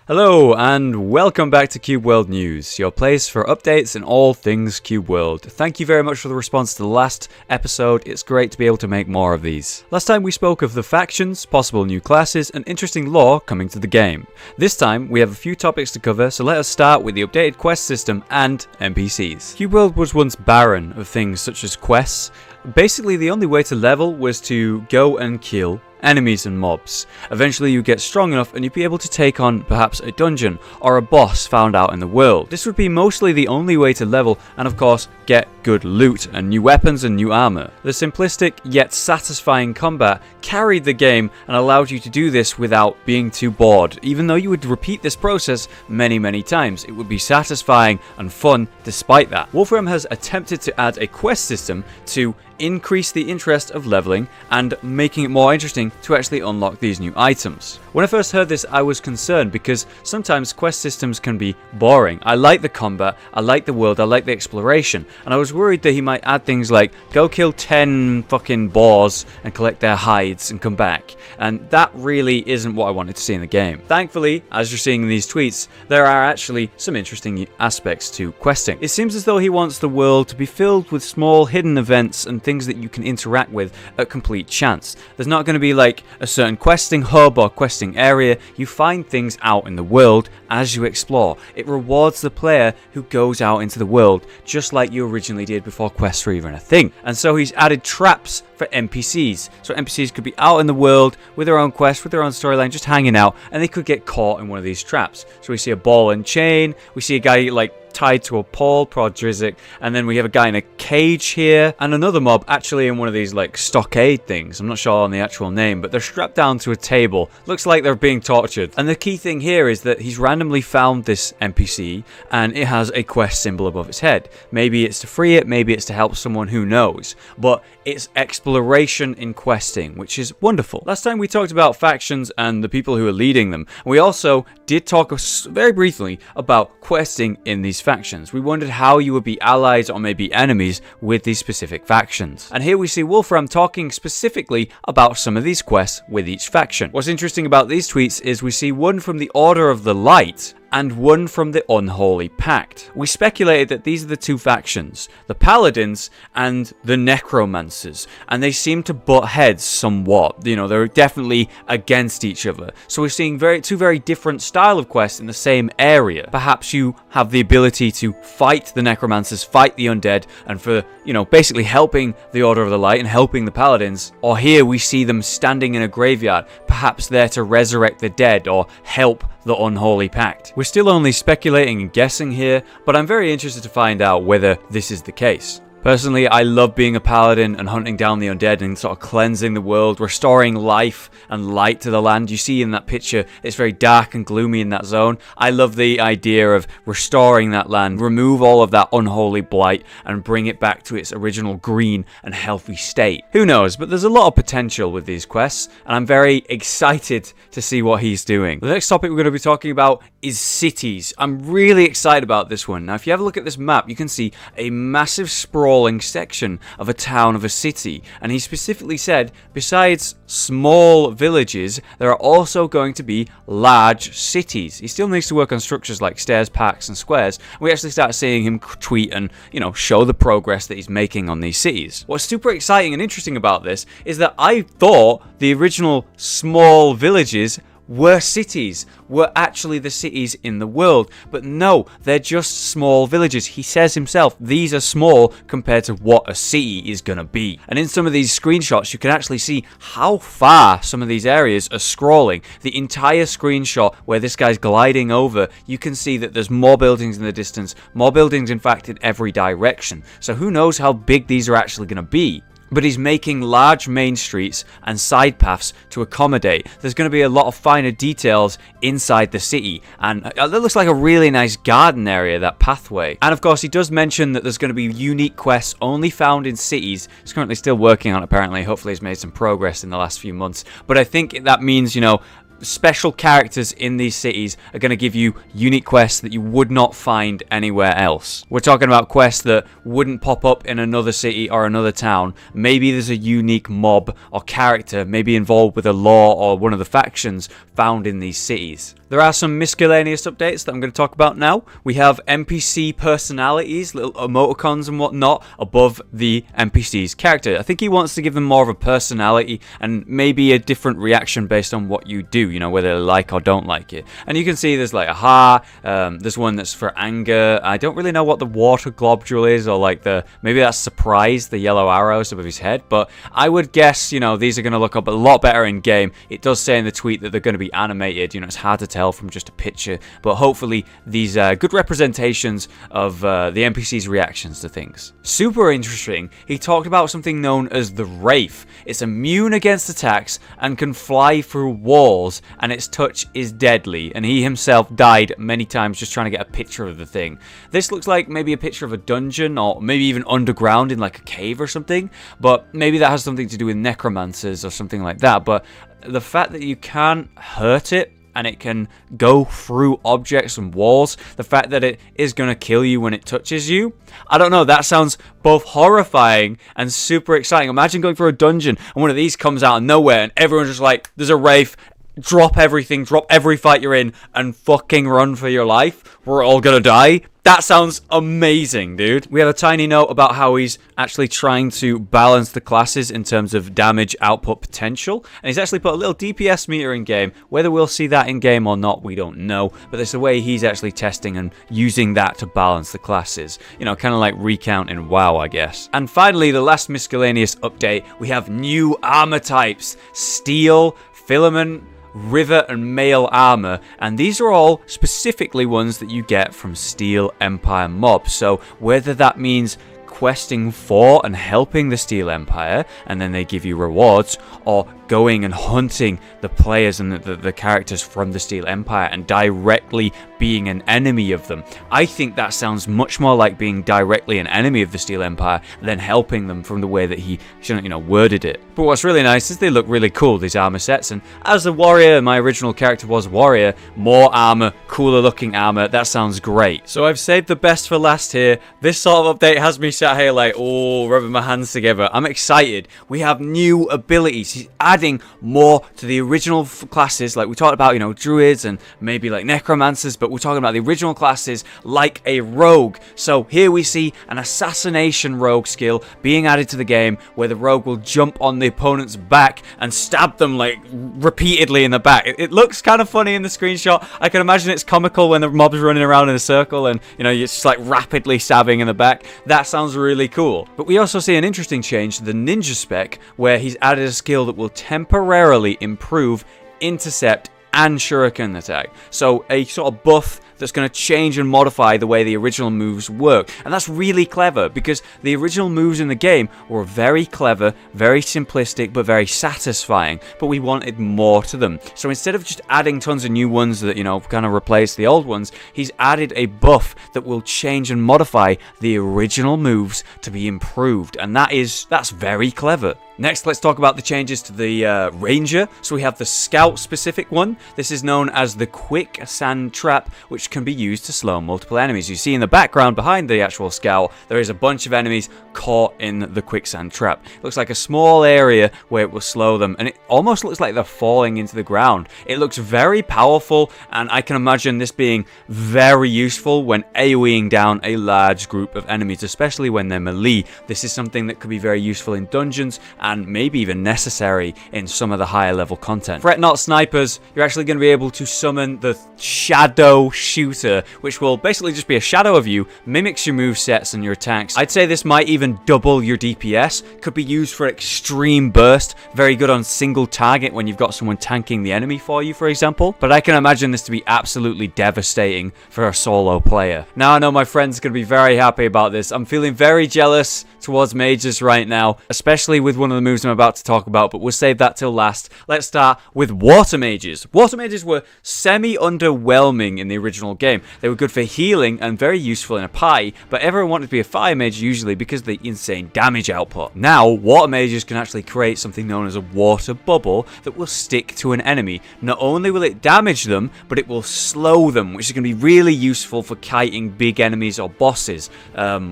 Hello and welcome back to Cube World News, your place for updates in all things Cube World. Thank you very much for the response to the last episode. It's great to be able to make more of these. Last time we spoke of the factions, possible new classes, and interesting lore coming to the game. This time we have a few topics to cover, so let us start with the updated quest system and NPCs. Cube World was once barren of things such as quests. Basically, the only way to level was to go and kill enemies and mobs. Eventually you get strong enough and you'd be able to take on perhaps a dungeon or a boss found out in the world. This would be mostly the only way to level and of course get good loot and new weapons and new armor. The simplistic yet satisfying combat carried the game and allowed you to do this without being too bored. Even though you would repeat this process many times, it would be satisfying and fun despite that. Wolfram has attempted to add a quest system to increase the interest of leveling and making it more interesting to actually unlock these new items. When I first heard this, I was concerned because sometimes quest systems can be boring. I like the combat, I like the world, I like the exploration, and I was worried that he might add things like go kill 10 fucking boars and collect their hides and come back, and that really isn't what I wanted to see in the game. Thankfully, as you're seeing in these tweets, there are actually some interesting aspects to questing. It seems as though he wants the world to be filled with small hidden events and things that you can interact with at complete chance. There's not going to be like a certain questing hub or questing area. You find things out in the world as you explore. It rewards the player who goes out into the world, just like you originally did before quests were even a thing. And so he's added traps for NPCs. So NPCs could be out in the world with their own quest, with their own storyline, just hanging out, and they could get caught in one of these traps. So we see a ball and chain, we see a guy like tied to a pole, Prodrizic, and then we have a guy in a cage here, and another mob actually in one of these like stockade things. I'm not sure on the actual name, but they're strapped down to a table. Looks like they're being tortured. And the key thing here is that he's randomly found this NPC, and it has a quest symbol above its head. Maybe it's to free it, maybe it's to help someone, who knows. But it's exploration in questing, which is wonderful. Last time we talked about factions and the people who are leading them. We also did talk very briefly about questing in these factions. We wondered how you would be allies or maybe enemies with these specific factions. And here we see Wolfram talking specifically about some of these quests with each faction. What's interesting about these tweets is we see one from the Order of the Light and one from the Unholy Pact. We speculated that these are the two factions, the Paladins and the Necromancers, and they seem to butt heads somewhat. You know, they're definitely against each other. So we're seeing two very different style of quests in the same area. Perhaps you have the ability to fight the Necromancers, fight the undead, and for, you know, basically helping the Order of the Light and helping the Paladins. Or here we see them standing in a graveyard, perhaps there to resurrect the dead or help the Unholy Pact. We're still only speculating and guessing here, but I'm very interested to find out whether this is the case. Personally, I love being a paladin and hunting down the undead and sort of cleansing the world, restoring life and light to the land. You see in that picture, it's very dark and gloomy in that zone. I love the idea of restoring that land, remove all of that unholy blight and bring it back to its original green and healthy state. Who knows, but there's a lot of potential with these quests, and I'm very excited to see what he's doing. The next topic we're going to be talking about is cities. I'm really excited about this one. Now, if you have a look at this map, you can see a massive sprawl section of a town, of a city, and he specifically said besides small villages there are also going to be large cities. He still needs to work on structures like stairs, parks and squares. We actually start seeing him tweet and, you know, show the progress that he's making on these cities. What's super exciting and interesting about this is that I thought the original small villages were cities, were actually the cities in the world. But no, they're just small villages. He says himself, these are small compared to what a city is going to be. And in some of these screenshots, you can actually see how far some of these areas are scrolling. The entire screenshot where this guy's gliding over, you can see that there's more buildings in the distance, more buildings in fact in every direction. So who knows how big these are actually going to be. But he's making large main streets and side paths to accommodate. There's going to be a lot of finer details inside the city, and that looks like a really nice garden area, that pathway. And of course he does mention that there's going to be unique quests only found in cities. He's currently still working on it, apparently. Hopefully he's made some progress in the last few months, but I think that means, you know, special characters in these cities are going to give you unique quests that you would not find anywhere else. We're talking about quests that wouldn't pop up in another city or another town. Maybe there's a unique mob or character maybe involved with a lore or one of the factions found in these cities. There are some miscellaneous updates that I'm going to talk about now. We have NPC personalities, little emoticons and whatnot above the NPC's character. I think he wants to give them more of a personality and maybe a different reaction based on what you do, you know, whether they like or don't like it. And you can see there's like a heart, there's one that's for anger. I don't really know what the water globule is, or like maybe that's surprise, the yellow arrows above his head, but I would guess, you know, these are going to look up a lot better in game. It does say in the tweet that they're going to be animated, you know, it's hard to tell from just a picture, but hopefully these are good representations of the NPC's reactions to things. Super interesting, he talked about something known as the Wraith. It's immune against attacks and can fly through walls, and its touch is deadly, and he himself died many times just trying to get a picture of the thing. This looks like maybe a picture of a dungeon, or maybe even underground in like a cave or something, but maybe that has something to do with necromancers or something like that. But the fact that you can't hurt it and it can go through objects and walls, the fact that it is going to kill you when it touches you, I don't know, that sounds both horrifying and super exciting. Imagine going through a dungeon and one of these comes out of nowhere and everyone's just like, there's a Wraith, drop everything, drop every fight you're in and fucking run for your life. We're all gonna die. That sounds amazing, dude. We have a tiny note about how he's actually trying to balance the classes in terms of damage output potential. And he's actually put a little DPS meter in game. Whether we'll see that in game or not, we don't know. But there's a way he's actually testing and using that to balance the classes. You know, kind of like Recount in WoW, I guess. And finally, the last miscellaneous update, we have new armor types. Steel, filament, river and mail armor, and these are all specifically ones that you get from Steel Empire mobs. So whether that means questing for and helping the Steel Empire and then they give you rewards, or going and hunting the players and the characters from the Steel Empire and directly being an enemy of them. I think that sounds much more like being directly an enemy of the Steel Empire than helping them, from the way that he, you know, worded it. But what's really nice is they look really cool, these armor sets, and as a warrior, my original character was a warrior, more armor, cooler looking armor, that sounds great. So I've saved the best for last here. This sort of update has me sat here like, oh, rubbing my hands together. I'm excited. We have new abilities. He's adding more to the original classes, like we talked about, you know, druids and maybe like necromancers, but we're talking about the original classes like a rogue. So here we see an assassination rogue skill being added to the game, where the rogue will jump on the opponent's back and stab them like repeatedly in the back. It looks kind of funny in the screenshot. I can imagine it's comical when the mob's running around in a circle and, you know, you're just like rapidly stabbing in the back. That sounds really cool. But we also see an interesting change to the ninja spec, where he's added a skill that will temporarily improve intercept and shuriken attack. So a sort of buff that's going to change and modify the way the original moves work. And that's really clever, because the original moves in the game were very clever, very simplistic, but very satisfying. But we wanted more to them. So instead of just adding tons of new ones that, you know, kind of replace the old ones, he's added a buff that will change and modify the original moves to be improved. And that's very clever. Next, let's talk about the changes to the Ranger. So we have the Scout specific one. This is known as the Quicksand Trap, which can be used to slow multiple enemies. You see in the background behind the actual Scout, there is a bunch of enemies caught in the Quicksand Trap. It looks like a small area where it will slow them, and it almost looks like they're falling into the ground. It looks very powerful, and I can imagine this being very useful when AoEing down a large group of enemies, especially when they're melee. This is something that could be very useful in dungeons, and maybe even necessary in some of the higher level content. Fret not, snipers, you're actually going to be able to summon the Shadow Shooter, which will basically just be a shadow of you, mimics your movesets and your attacks. I'd say this might even double your DPS, could be used for extreme burst, very good on single target when you've got someone tanking the enemy for you, for example. But I can imagine this to be absolutely devastating for a solo player. Now I know my friend's going to be very happy about this. I'm feeling very jealous towards mages right now, especially with one of the moves I'm about to talk about, but we'll save that till last. Let's start with water mages. Water mages were semi-underwhelming in the original original game. They were good for healing and very useful in a party, but everyone wanted to be a fire mage usually because of the insane damage output. Now, water mages can actually create something known as a water bubble that will stick to an enemy. Not only will it damage them, but it will slow them, which is going to be really useful for kiting big enemies or bosses,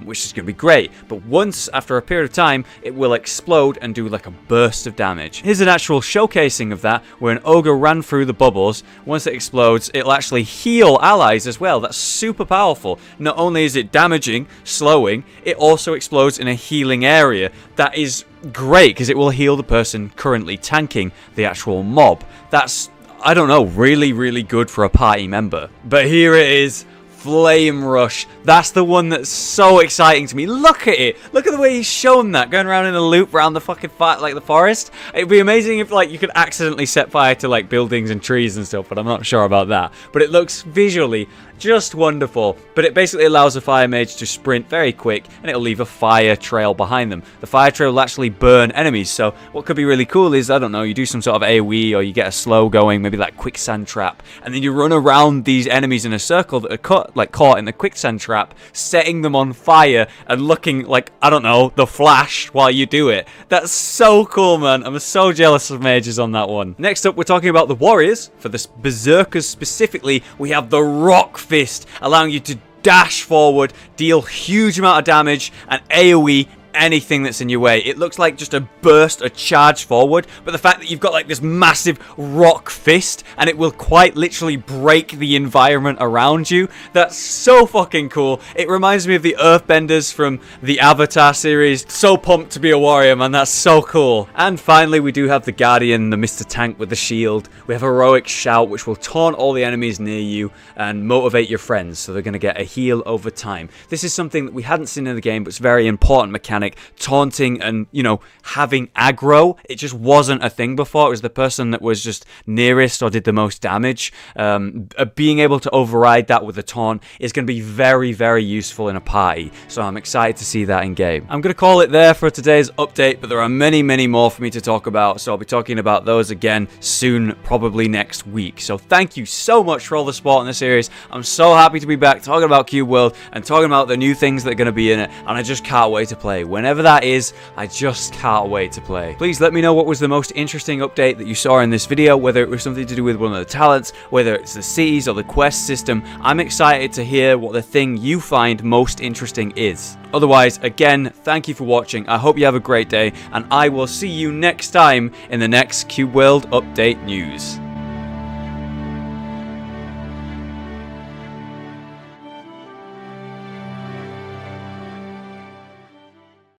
which is going to be great. But once, after a period of time, it will explode and do like a burst of damage. Here's an actual showcasing of that, where an ogre ran through the bubbles. Once it explodes, it'll actually heal allies as well. That's super powerful. Not only is it damaging, slowing, it also explodes in a healing area. That is great, because it will heal the person currently tanking the actual mob. That's, I don't know, really, really good for a party member. But here it is. Flame Rush. That's the one that's so exciting to me. Look at it. Look at the way he's shown that, going around in a loop around the fucking like the forest. It'd be amazing if like you could accidentally set fire to like buildings and trees and stuff, but I'm not sure about that. But it looks visually just wonderful. But it basically allows a fire mage to sprint very quick, and it'll leave a fire trail behind them. The fire trail will actually burn enemies. So what could be really cool is, I don't know, you do some sort of AoE, or you get a slow going, maybe like quicksand trap, and then you run around these enemies in a circle that are caught in the quicksand trap, setting them on fire and looking like, I don't know, the Flash while you do it. That's so cool, man. I'm so jealous of mages on that one. Next up, we're talking about the warriors. For the berserkers specifically, we have the Rock Fist, allowing you to dash forward, deal huge amount of damage, and AoE anything that's in your way. It looks like just a burst, a charge forward, but the fact that you've got like this massive rock fist and it will quite literally break the environment around you, that's so fucking cool. It reminds me of the Earthbenders from the Avatar series. So pumped to be a warrior, man. That's so cool. And finally, we do have the Guardian, the Mr. Tank with the shield. We have Heroic Shout, which will taunt all the enemies near you and motivate your friends, so they're going to get a heal over time. This is something that we hadn't seen in the game, but it's a very important mechanic. Taunting and, you know, having aggro, it just wasn't a thing before. It was the person that was just nearest or did the most damage. Being able to override that with a taunt is going to be very, very useful in a party, so I'm excited to see that in game. I'm going to call it there for today's update, but there are many, many more for me to talk about, so I'll be talking about those again soon, probably next week. So thank you so much for all the support in this series. I'm so happy to be back talking about Cube World and talking about the new things that are going to be in it, and I just can't wait to play. Whenever that is, I just can't wait to play. Please let me know what was the most interesting update that you saw in this video, whether it was something to do with one of the talents, whether it's the cities or the quest system. I'm excited to hear what the thing you find most interesting is. Otherwise, again, thank you for watching. I hope you have a great day, and I will see you next time in the next Cube World update news.